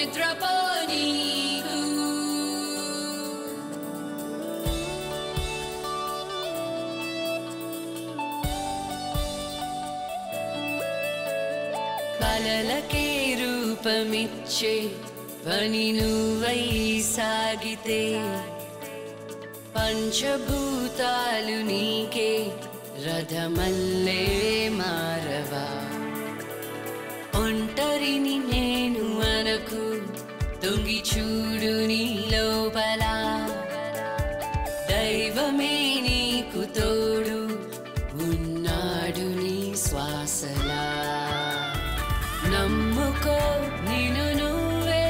నిద్రపోనీకు కలలకే రూపమిచ్చే పని నువ్వై సాగితే పంచభూతాలు నీకే రథమల్లే మారవా ఒంటరిని నేను అనకు తొంగి చూడు నీ లోపల దైవమే నీకు తోడు ఉన్నాడు నీ శ్వాసలా నమ్ముకో నిన్ను నువ్వే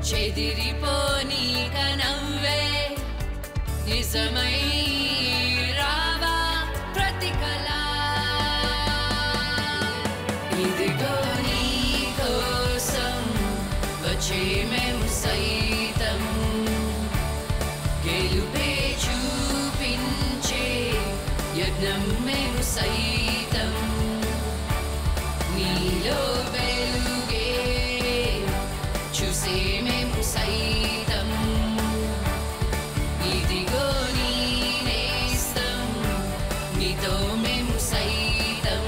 చెదిరిపోనీక నవ్వే నిజమై రావా ప్రతి కళ ఇదిగో నీ కోసం వచ్చే మేము సైతం గెలుపే చూపించే యజ్ఞం మేము సైతం నీలో వెలుగే చూసే మేము సైతం ఇదిగో నీ నేస్తం నీతో మేము సైతం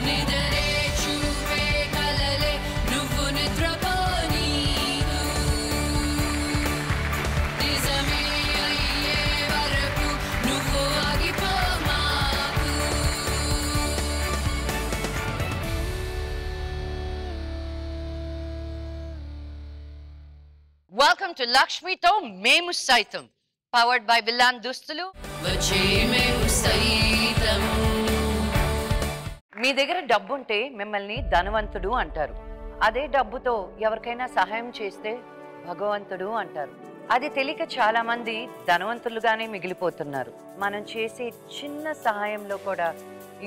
నిదరే చూపే కలలే నువ్వు నిద్రపోనీకు నిజమే అయ్యే వరకు నువ్వు ఆగిపో మాకు Welcome to Lakshmi To Memu Saitam, powered by Villan Dustulu. వచ్చే మేము సైతం మీ దగ్గర డబ్బు ఉంటే మిమ్మల్ని ధనవంతుడు అంటారు. అదే డబ్బుతో ఎవరికైనా సహాయం చేస్తే భగవంతుడు అంటారు. అది తెలియక చాలా మంది ధనవంతులుగానే మిగిలిపోతున్నారు. మనం చేసే చిన్న సహాయంలో కూడా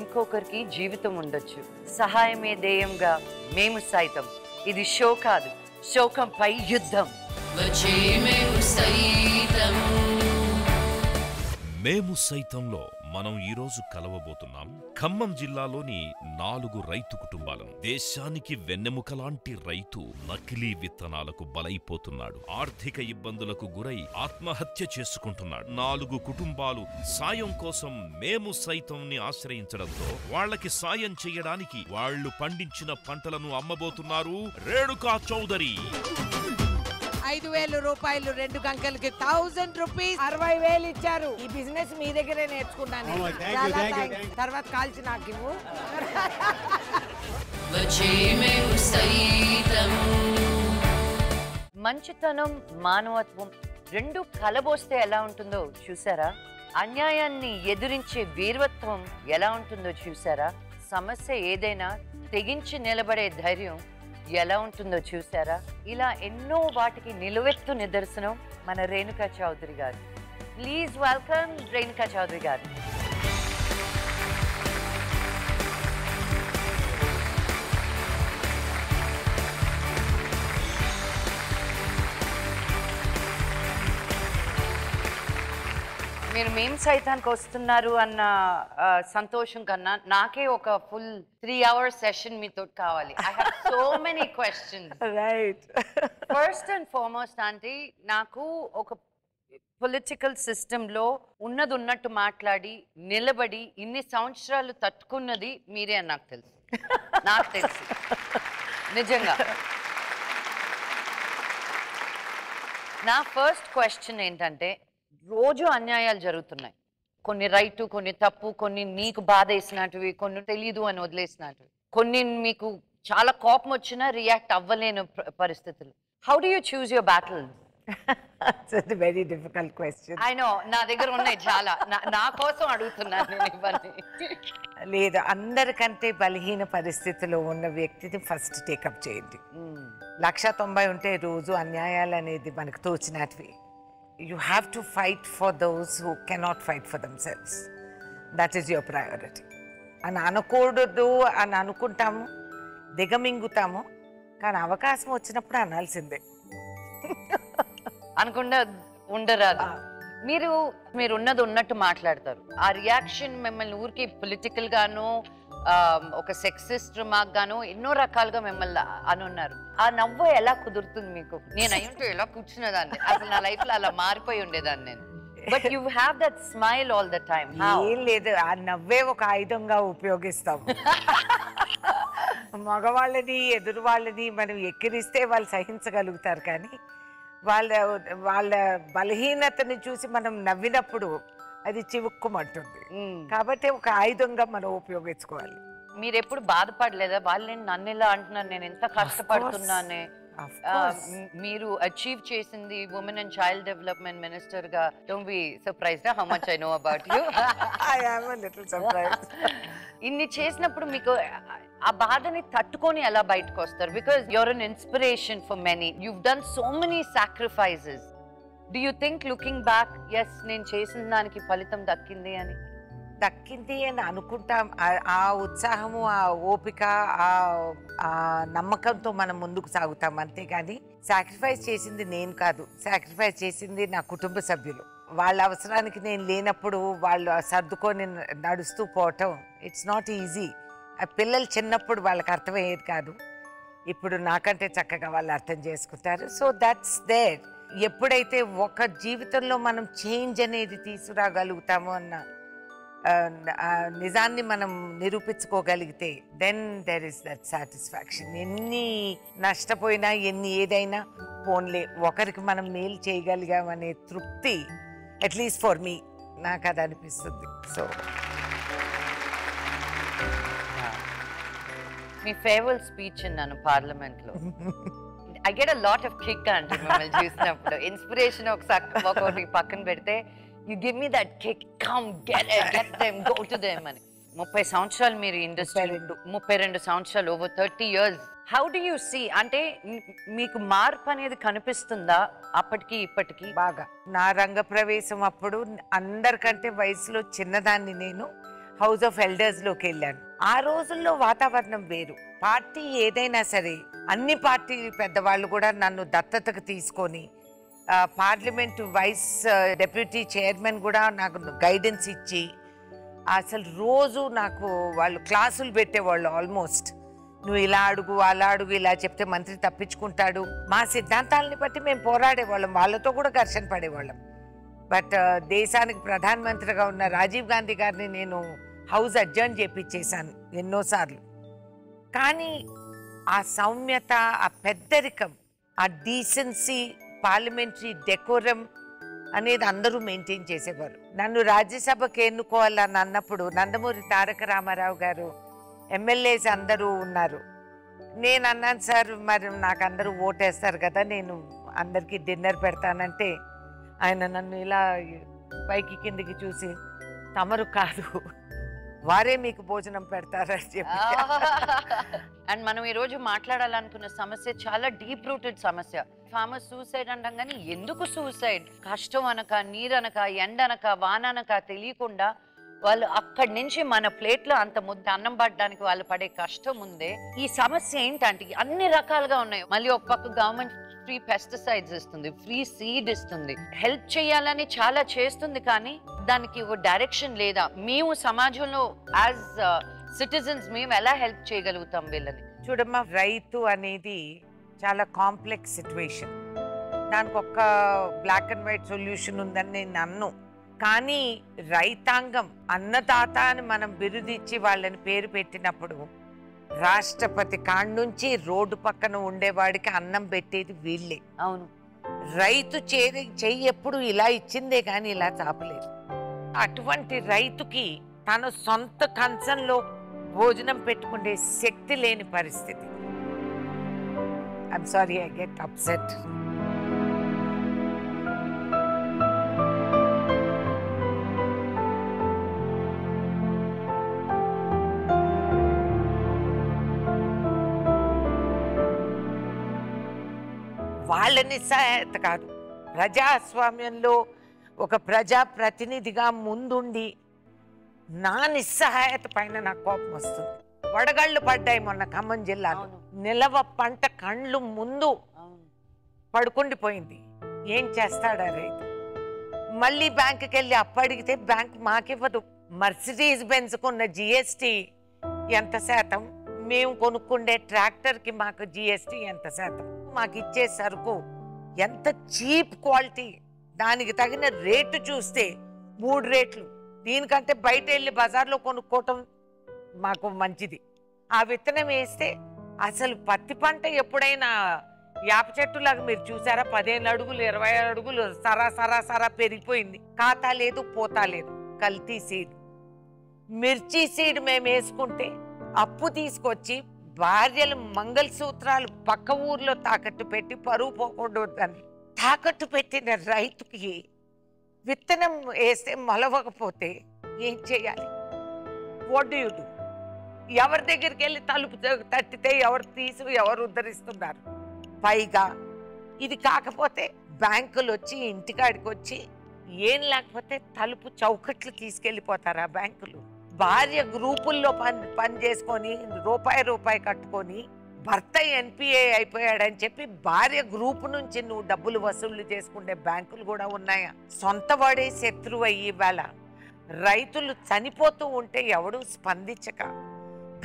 ఇంకొకరికి జీవితం ఉండొచ్చు. సహాయమే ధ్యేయంగా మేము సైతం. ఇది షో కాదు, శోకంపై యుద్ధం. వచ్చే మేము సైతం మేము సైతంలో మనం ఈరోజు కలవబోతున్నాం ఖమ్మం జిల్లాలోని 4 రైతు కుటుంబాలను. దేశానికి వెన్నెముకలాంటి రైతు నకిలీ విత్తనాలకు బలైపోతున్నాడు. ఆర్థిక ఇబ్బందులకు గురై ఆత్మహత్య చేసుకుంటున్నాడు. 4 కుటుంబాలు సాయం కోసం మేము సైతంని ఆశ్రయించడంతో వాళ్ళకి సాయం చేయడానికి వాళ్ళు పండించిన పంటలను అమ్మబోతున్నారు రేణుకా చౌదరి. 5,000 రూపాయలు 2 గంటలకి 1,000 రూపీస్ 60,000 ఇచ్చారు. ఈ బిజినెస్ మీ దగ్గరే నేర్చుకున్నాను. చాలా థాంక్స్. తర్వాత కాల్చి నాకు ఇవ్వు. వచ్చే మేము సైతం మంచితనం, మానవత్వం రెండు కలబోస్తే ఎలా ఉంటుందో చూసారా? అన్యాయాన్ని ఎదిరించే వీరత్వం ఎలా ఉంటుందో చూసారా? సమస్య ఏదైనా తెగించి నిలబడే ధైర్యం ఎలా ఉంటుందో చూసారా? ఇలా ఎన్నో వాటికి నిలువెత్తు నిదర్శనం మన రేణుకా చౌదరి గారు. ప్లీజ్ వెల్కమ్ రేణుకా చౌదరి గారు. మీరు మేము సైతానికి వస్తున్నారు అన్న సంతోషం కన్నా నాకే ఒక ఫుల్ 3 hour సెషన్ మీతో కావాలి. I have so many questions. Right. First and foremost aunty, నాకు ఒక పొలిటికల్ సిస్టంలో ఉన్నది ఉన్నట్టు మాట్లాడి నిలబడి ఇన్ని సంవత్సరాలు తట్టుకున్నది మీరే అని నాకు తెలుసు. నాకు తెలుసు నిజంగా. నా ఫస్ట్ క్వశ్చన్ ఏంటంటే, రోజు అన్యాయాలు జరుగుతున్నాయి. కొన్ని రైటు, కొన్ని తప్పు, కొన్ని నీకు బాధ వేసినట్టువి, కొన్ని తెలీదు అని వదిలేసినట్టువి, కొన్ని మీకు చాలా కోపం వచ్చినా రియాక్ట్ అవ్వలేని పరిస్థితులు. How do you choose your battle? It's a very difficult question. I know, నా దగ్గర ఉన్నాయి చాలా. నా కోసం అడుగుతున్నాను నేను ఇవన్నీ. లేదు, అందరికంటే బలహీన పరిస్థితిలో ఉన్న వ్యక్తిని ఫస్ట్ టేకప్ చేయండి. 190 ఉంటే రోజు అన్యాయాలు అనేది మనకు తోచినట్వి. You have to fight for those who cannot fight for themselves. That is your priority. అని అనకూడదు అని అనుకుంటాము, దిగమింగుతాము, కానీ అవకాశం వచ్చినప్పుడు అనాల్సిందే. అనకుండా ఉండరాదు. మీరు ఉన్నది ఉన్నట్టు మాట్లాడతారు. ఆ రియాక్షన్ మిమ్మల్ని ఊరికి పొలిటికల్ గాను ఒక సెక్సిస్ట్ రిమార్క్ గాను ఎన్నో రకాలుగా మిమ్మల్ని అనున్నారు. ఆ నవ్వు ఎలా కుదురుతుంది మీకు? నేను అయ్యుంటూ ఎలా కూర్చునేదాన్ని, అసలు నా లైఫ్ లో అలా మారిపోయి ఉండేదాన్ని నేను. But you have that smile all the time. ఏం లేదు, ఆ నవ్వే ఒక ఆయుధంగా ఉపయోగిస్తాం. మగవాళ్ళని ఎదురు వాళ్ళని మనం ఎక్కిరిస్తే వాళ్ళు సహించగలుగుతారు, కానీ వాళ్ళ బలహీనతని చూసి మనం నవ్వినప్పుడు అది చివుక్కుమంటుంది. కాబట్టి ఒక ఆయుధంగా మనం ఉపయోగించుకోవాలి. మీరు ఎప్పుడు బాధపడలేదా? వాళ్ళని నన్ను ఇలా అంటున్నారు, నేను ఎంత కష్టపడుతున్నానే? మీరు అచీవ్ చేసింది women and child development minister గా. Don't be surprised how much I know about you. I am a little surprised. ఇన్ని చేసినప్పుడు మీకు ఆ బాధని తట్టుకొని ఎలా బయటకు వస్తారు? Because you're an inspiration for many. You've done so many sacrifices. Do you think looking back, yes నేను చేసిన దానికి ఫలితం దక్కింది అని అనుకుంటాం. ఆ ఉత్సాహము, ఆ ఓపిక, ఆ నమ్మకంతో మనం ముందుకు సాగుతాం. అంతేగాని సాక్రిఫైస్ చేసింది నేను కాదు, సాక్రిఫైస్ చేసింది నా కుటుంబ సభ్యులు. వాళ్ళ అవసరానికి నేను లేనప్పుడు వాళ్ళు సర్దుకొని నడుస్తూ పోవటం ఇట్స్ నాట్ ఈజీ. ఆ పిల్లలు చిన్నప్పుడు వాళ్ళకి అర్థమయ్యేది కాదు, ఇప్పుడు నాకంటే చక్కగా వాళ్ళు అర్థం చేసుకుంటారు. So that's there. ఎప్పుడైతే ఒక జీవితంలో మనం చేంజ్ అనేది తీసుకురాగలుగుతామో అన్న నిజాన్ని మనం నిరూపించుకోగలిగితే then there is that satisfaction. ఎన్ని నష్టపోయినా ఏదైనా పోన్లే ఒకరికి మనం మేలు చేయగలిగామనే తృప్తి, అట్లీస్ట్ ఫర్ మీ, నాకు అది అనిపిస్తుంది. సో మీ ఫేర్వెల్ స్పీచ్ అన్నాను పార్లమెంట్ లో. I get a lot of kick అంటే మిమ్మల్ని చూసినప్పుడు. ఇన్స్పిరేషన్ ఒకటి పక్కన పెడితే, you give me that kick, come get them, go to them అని. 30 సంవత్సరాలు మీరు ఇండస్ట్రీ, 32 సంవత్సరాలు, over 30 years. How do you see, అంటే మీకు మార్పు అనేది కనిపిస్తుందా అప్పటికి ఇప్పటికి? బాగా. నా రంగ ప్రవేశం అప్పుడు అందరికంటే వయసులో చిన్నదాన్ని నేను హౌస్ ఆఫ్ ఎల్డర్స్ లోకి వెళ్ళాను. ఆ రోజుల్లో వాతావరణం వేరు. పార్టీ ఏదైనా సరే, అన్ని పార్టీ పెద్దవాళ్ళు కూడా నన్ను దత్తతకు తీసుకొని, పార్లమెంటు వైస్ డెప్యూటీ చైర్మన్ కూడా నాకు గైడెన్స్ ఇచ్చి, అసలు రోజు నాకు వాళ్ళు క్లాసులు పెట్టేవాళ్ళు. ఆల్మోస్ట్ నువ్వు ఇలా అడుగు, అలా అడుగు, ఇలా చెప్తే మంత్రి తప్పించుకుంటాడు. మా సిద్ధాంతాలని బట్టి మేము పోరాడేవాళ్ళం, వాళ్ళతో కూడా ఘర్షణ పడేవాళ్ళం. బట్ దేశానికి ప్రధానమంత్రిగా ఉన్న రాజీవ్ గాంధీ గారిని నేను హౌస్ అడ్జర్న్ చేపించేశాను ఎన్నోసార్లు. కానీ ఆ సౌమ్యత, ఆ పెద్దరికం, ఆ డీసెన్సీ, పార్లమెంటరీ డెకోరం అనేది అందరూ మెయింటైన్ చేసేవారు. నన్ను రాజ్యసభకు ఎన్నుకోవాలని అన్నప్పుడు నందమూరి తారక రామారావు గారు, ఎమ్మెల్యేస్ అందరూ ఉన్నారు. నేను అన్నాను, సార్ మరి నాకు అందరూ ఓటేస్తారు కదా, నేను అందరికీ డిన్నర్ పెడతానంటే ఆయన నన్ను ఇలా పైకి కిందికి చూసి, తమరు కాదు వారే మీకు భోజనం పెడతారని చెప్పి. అండ్ మనం ఈరోజు మాట్లాడాలనుకున్న సమస్య చాలా డీప్ రూటెడ్ సమస్య. ఫార్మర్స్ సూసైడ్ అంటాం, కానీ ఎందుకు సూసైడ్? కష్టం అనక, నీరనక, ఎండనక, వాననక తెలియకుండా వాళ్ళు అక్కడి నుంచి మన ప్లేట్లో అంత ముద్ద అన్నం పడడానికి వాళ్ళు పడే కష్టం ఉందే. ఈ సమస్య ఏంటంటే అన్ని రకాలుగా ఉన్నాయి. మళ్ళీ ఒక పక్క గవర్నమెంట్ ఫ్రీ పెస్టిసైడ్స్ ఇస్తుంది, ఫ్రీ సీడ్ ఇస్తుంది, హెల్ప్ చేయాలని చాలా చేస్తుంది, కానీ దానికి ఒక డైరెక్షన్ లేదా. మేము సమాజంలో యాజ్ సిటిజన్స్ మేము ఎలా హెల్ప్ చేయగలుగుతాం వీళ్ళని? చూడమ్మా, రైతు అనేది చాలా కాంప్లెక్స్ సిచ్యువేషన్. దానికి ఒక్క బ్లాక్ అండ్ వైట్ సొల్యూషన్ ఉందని నేను అన్ను. కానీ రైతాంగం, అన్నదాత అని మనం బిరుదిచ్చి వాళ్ళని పేరు పెట్టినప్పుడు, రాష్ట్రపతి కాడ నుంచి రోడ్డు పక్కన ఉండేవాడికి అన్నం పెట్టేది వీళ్ళే. అవును, రైతు చెయ్యి ఎప్పుడు ఇలా ఇచ్చిందే కానీ ఇలా చాపలేదు. అటువంటి రైతుకి తన సొంత కంచంలో భోజనం పెట్టుకునే శక్తి లేని పరిస్థితి. I'm sorry, I get upset. వాళ్ళ నిస్సహాయత కాదు, ప్రజాస్వామ్యంలో ఒక ప్రజాప్రతినిధిగా ముందుండి నా నిస్సహాయత పైన నాకు కోపం వస్తుంది. వడగళ్ళు పడ్డాయి మొన్న ఖమ్మం జిల్లాలో. నిలవ పంట కండ్లు ముందు పడుకుండిపోయింది. ఏం చేస్తాడా రైతు? మళ్ళీ బ్యాంకుకి వెళ్ళి అప్పు అడిగితే బ్యాంక్ మాకివ్వదు. మర్సిడీస్ బెంజ్కున్న GST ఎంత శాతం, మేము కొనుక్కుండే ట్రాక్టర్కి మాకు జిఎస్టీ ఎంత శాతం, మాకు ఇచ్చే సరుకు ఎంత చీప్ క్వాలిటీ, దానికి తగిన రేటు చూస్తే 3 రేట్లు. దీనికంటే బయట వెళ్ళి బజార్లో కొనుక్కోవటం మాకు మంచిది. ఆ విత్తనం వేస్తే అసలు పత్తి పంట ఎప్పుడైనా యాప చెట్టులాగా మీరు చూసారా, 15 అడుగులు 20 అడుగులు సరా పెరిగిపోయింది. ఖాతా లేదు, పోతా లేదు. కల్తీ సీడ్. మిర్చి సీడ్ మేము వేసుకుంటే అప్పు తీసుకొచ్చి భార్యలు మంగళసూత్రాలు పక్క ఊర్లో తాకట్టు పెట్టి పరువు పోకూడదని తాకట్టు పెట్టిన రైతుకి విత్తనం వేస్తే మొలవకపోతే ఏం చేయాలి? What do you do? ఎవరి దగ్గరికి వెళ్ళి తలుపు తట్టితే ఎవరు ఎవరు ఉద్ధరిస్తున్నారు? పైగా ఇది కాకపోతే బ్యాంకులు వచ్చి ఇంటికాడికి వచ్చి ఏం లేకపోతే తలుపు చౌకట్లు తీసుకెళ్ళిపోతారు ఆ బ్యాంకులు. భార్య గ్రూపుల్లో పని చేసుకొని రూపాయి కట్టుకొని భర్త ఎన్పిఏ అయిపోయాడని చెప్పి భార్య గ్రూపు నుంచి నువ్వు డబ్బులు వసూళ్లు చేసుకునే బ్యాంకులు కూడా ఉన్నాయా? సొంత వాడే శత్రువు అయ్యి వేళ రైతులు చనిపోతూ ఉంటే ఎవడు స్పందించక,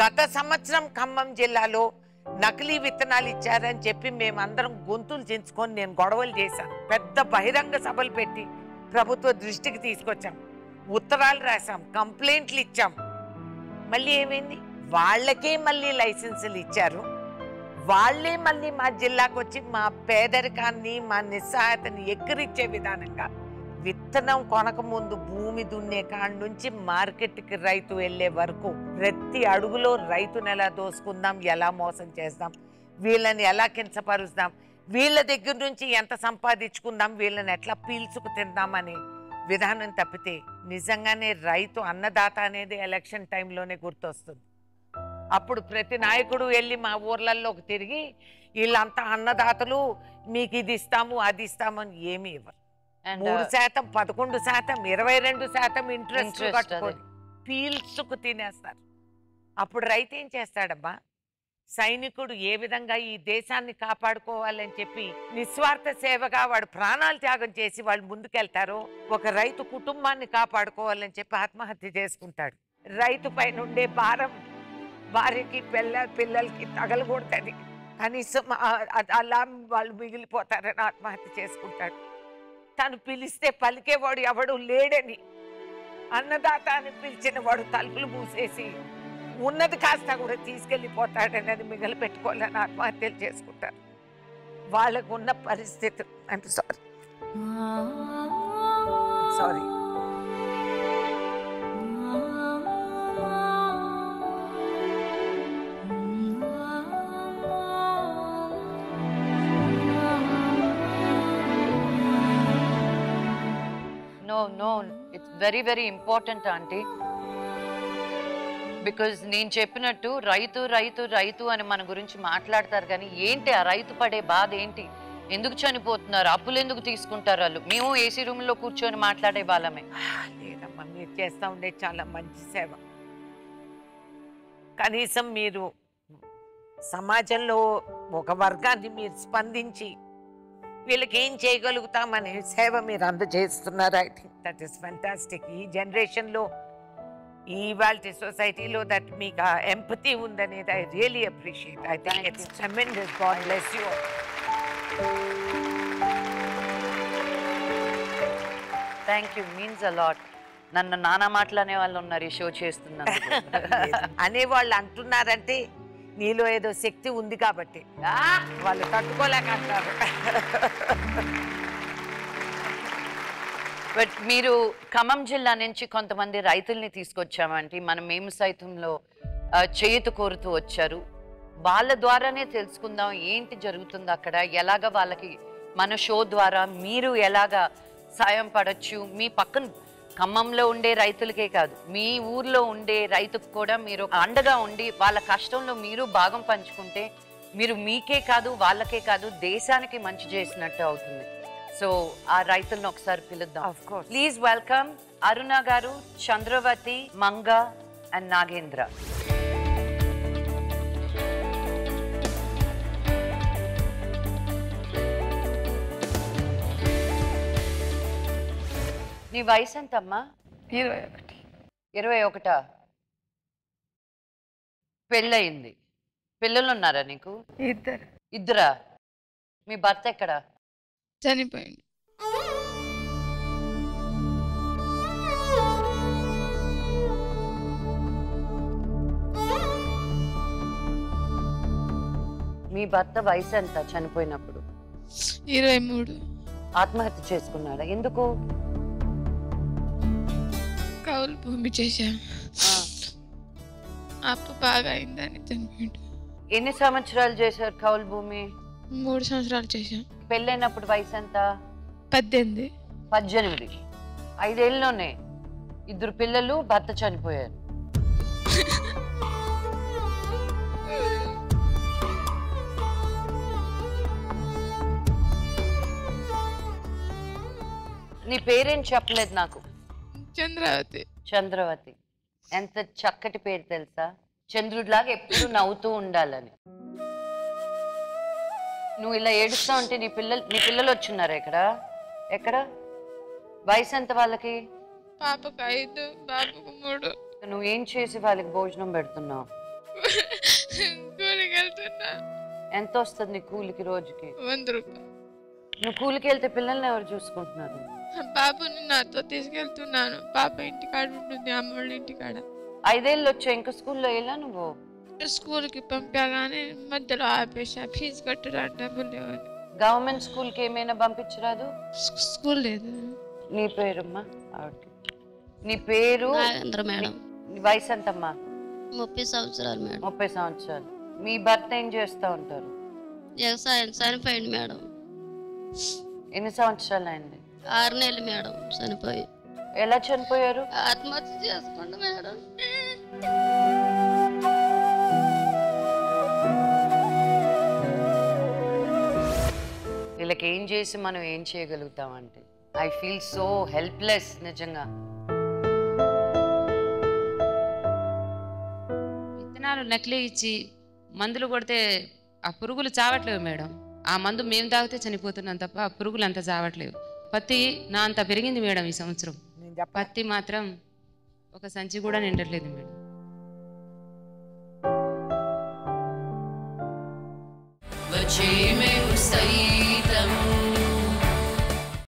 గత సంవత్సరం ఖమ్మం జిల్లాలో నకిలీ విత్తనాలు ఇచ్చారని చెప్పి మేమందరం గొంతులు చించుకొని నేను గొడవలు చేశాను. పెద్ద బహిరంగ సభలు పెట్టి ప్రభుత్వ దృష్టికి తీసుకొచ్చాం, ఉత్తరాలు రాసాం, కంప్లైంట్లు ఇచ్చాం. మళ్ళీ ఏమైంది? వాళ్ళకే మళ్ళీ లైసెన్సులు ఇచ్చారు. వాళ్ళే మళ్ళీ మా జిల్లాకు వచ్చి మా పేదరికాన్ని మా నిస్సహాయతని ఎక్కిరిచ్చే విధానంగా విత్తనం కొనక ముందు భూమి దున్నే కాడి నుంచి మార్కెట్కి రైతు వెళ్ళే వరకు ప్రతి అడుగులో రైతును ఎలా దోసుకుందాం, ఎలా మోసం చేద్దాం, వీళ్ళని ఎలా కించపరుస్తాం, వీళ్ళ దగ్గర నుంచి ఎంత సంపాదించుకుందాం, వీళ్ళని ఎట్లా పీల్చుకు తిందామని విధానం తప్పితే నిజంగానే రైతు అన్నదాత అనేది ఎలక్షన్ టైంలోనే గుర్తొస్తుంది. అప్పుడు ప్రతి నాయకుడు వెళ్ళి మా ఊర్లలోకి తిరిగి వీళ్ళంతా అన్నదాతలు, మీకు ఇది ఇస్తాము అది ఇస్తామని ఏమి ఇవ్వరు. 3%, 11%, 22% ఇంట్రెస్ట్ కట్టుకొని పీల్చుకు తినేస్తారు. అప్పుడు రైతు ఏం చేస్తాడబ్బా? సైనికుడు ఏ విధంగా ఈ దేశాన్ని కాపాడుకోవాలని చెప్పి నిస్వార్థ సేవగా వాడు ప్రాణాలు త్యాగం చేసి వాళ్ళు ముందుకెళ్తారో, ఒక రైతు కుటుంబాన్ని కాపాడుకోవాలని చెప్పి ఆత్మహత్య చేసుకుంటాడు. రైతు పైన ఉండే భారం భార్యకి పిల్లలకి తగలకూడదని కనీసం అలా వాళ్ళు మిగిలిపోతారని ఆత్మహత్య చేసుకుంటాడు. తను పిలిస్తే పలికేవాడు ఎవడు లేడని అన్నదాత అని పిలిచిన వాడు తలుపులు మూసేసి ఉన్నది కాస్త కూడా తీసుకెళ్ళిపోతాడని అది మిగిలి పెట్టుకోవాలని ఆత్మహత్యలు చేసుకుంటారు. వాళ్ళకు ఉన్న పరిస్థితి. అంటే sorry No, it's very important, aunty. Because నేను చెప్పినట్టు రైతు అని మన గురించి మాట్లాడతారు, కానీ ఏంటి ఆ రైతు పడే బాధ ఏంటి? ఎందుకు చనిపోతున్నారు? అప్పులు ఎందుకు తీసుకుంటారు వాళ్ళు? మేము ఏసీ రూమ్లో కూర్చొని మాట్లాడే వాళ్ళమే. లేదమ్మా, మీరు చేస్తూ ఉండే చాలా మంచి సేవ. కనీసం మీరు సమాజంలో ఒక వర్గాన్ని మీరు స్పందించి వీళ్ళకి ఏం చేయగలుగుతామనే సేవ మీరు అందజేస్తున్నారు. I think that is fantastic. ఈ జనరేషన్లో, ఈ ఇవాల్టి సొసైటీలో దట్ మీకు ఎంపతి ఉందనేది I really appreciate. I think it's tremendous. God bless you. Thank you, means a lot. నన్ను నానా మాటలనే వాళ్ళు ఉన్నారు ఈ షో చేస్తున్నారు. అనేవాళ్ళు అంటున్నారంటే నీలో ఏదో శక్తి ఉంది కాబట్టి వాళ్ళు తట్టుకోలేక అంటారు. బట్ మీరు ఖమ్మం జిల్లా నుంచి కొంతమంది రైతుల్ని తీసుకొచ్చామంటే మనం మేము సైతంలో చేయూత కోరుతూ వచ్చారు. వాళ్ళ ద్వారానే తెలుసుకుందాం ఏంటి జరుగుతుంది అక్కడ, ఎలాగ వాళ్ళకి మన షో ద్వారా మీరు ఎలాగా సాయం పడచ్చు. మీ పక్కన ఖమ్మంలో ఉండే రైతులకే కాదు, మీ ఊర్లో ఉండే రైతుకు కూడా మీరు అండగా ఉండి వాళ్ళ కష్టంలో మీరు భాగం పంచుకుంటే మీరు మీకే కాదు వాళ్ళకే కాదు దేశానికి మంచి చేసినట్టు అవుతుంది. సో ఆ రైతులను ఒకసారి పిలుద్దాం. ప్లీజ్ వెల్కమ్ అరుణ గారు, చంద్రవతి, మంగ అండ్ నాగేంద్ర. నీ వయసు ఎంతమ్మా? 21. 21. పెళ్ళయింది, పిల్లలు ఉన్నారా నీకు? ఇద్దరు ఇద్దరా? మీ భర్త ఎక్కడా? చనిపోయింది. మీ భర్త వయసు ఎంత చనిపోయినప్పుడు? 23. ఆత్మహత్య చేసుకున్నాడా? ఎందుకు? కౌలు భూమి చేశాం, ఆ. అప్పు బాగా అయిందని చనిపోయిండు. ఎన్ని సంవత్సరాలు చేశారు కౌలు భూమి? 3 సంవత్సరాలు చేశాం. పెళ్ళైనప్పుడు వయసు ఎంత? 18. 18. 5 ఏళ్ళలోనే 2 పిల్లలు, భర్త చనిపోయారు. నీ పేరేం చెప్పలేదు నాకు. చంద్రావతి. చంద్రవతి. ఎంత చక్కటి పేరు తెలుసా? చంద్రుడిలాగా ఎప్పుడు నవ్వుతూ ఉండాలని. నువ్వు ఇలా ఏడుస్తా ఉంటే నీ పిల్లలు వచ్చున్నారా? ఎక్కడ వయసు ఎంత వాళ్ళకి? పాపకు 5, బాబుకు 3. నువ్వేం చేసి వాళ్ళకి భోజనం పెడుతున్నావు? కూలికి వెళ్తున్నా. ఎంత వస్తుంది నీ కూలికి రోజుకి? 100 రూపాయలు. నువ్వు కూలికి వెళ్తే పిల్లల్ని ఎవరు చూసుకుంటున్నారు? బాబుని నాతో తీసుకెళ్తున్నాను. పాప ఇంటికాడ ఉంటుంది, అమ్మోళ్ళ ఇంటికాడ. 5 ఏళ్ళు వచ్చావు, ఇంకా స్కూల్లో వెళ్ళా నువ్వు? స్కూల్కి పంపగానే మధ్యలో ఆపేసా, ఫీజు కట్టరా డబ్బులు లేవని. గవర్నమెంట్ స్కూల్కి ఏమైనా పంపించరాదు? స్కూల్ లేదు. నీ పేరమ్మా? ఆవిడకి నీ పేరు? నాగేంద్ర మేడం. నీ వయసు ఎంతమ్మా? 30 సంవత్సరాలు మేడం. 30 సంవత్సరాలు. మీ భర్త ఏం చేస్తూ ఉంటారు? వ్యవసాయం. చనిపోయింది మేడం. ఎన్ని సంవత్సరాలు అయింది? 6 నెలలు మేడం చనిపోయి. ఎలా చనిపోయారు? ఆత్మహత్య చేసుకుంటా మేడం. వీళ్ళకి ఏం చేసి మనం ఏం చేయగలుగుతాం అంటే ఐ ఫీల్ సో హెల్ప్లెస్ నిజంగా. విత్తనాలు నకిలీ ఇచ్చి మందులు కొడితే ఆ పురుగులు చావట్లేవు మేడం. ఆ మందు మేము తాగితే చనిపోతున్నాం తప్ప ఆ పురుగులు అంత చావట్లేవు. పత్తి నా అంత పెరిగింది మేడం ఈ సంవత్సరం. పత్తి మాత్రం ఒక సంచి కూడా నిండట్లేదు మేడం. Văcime cu stăi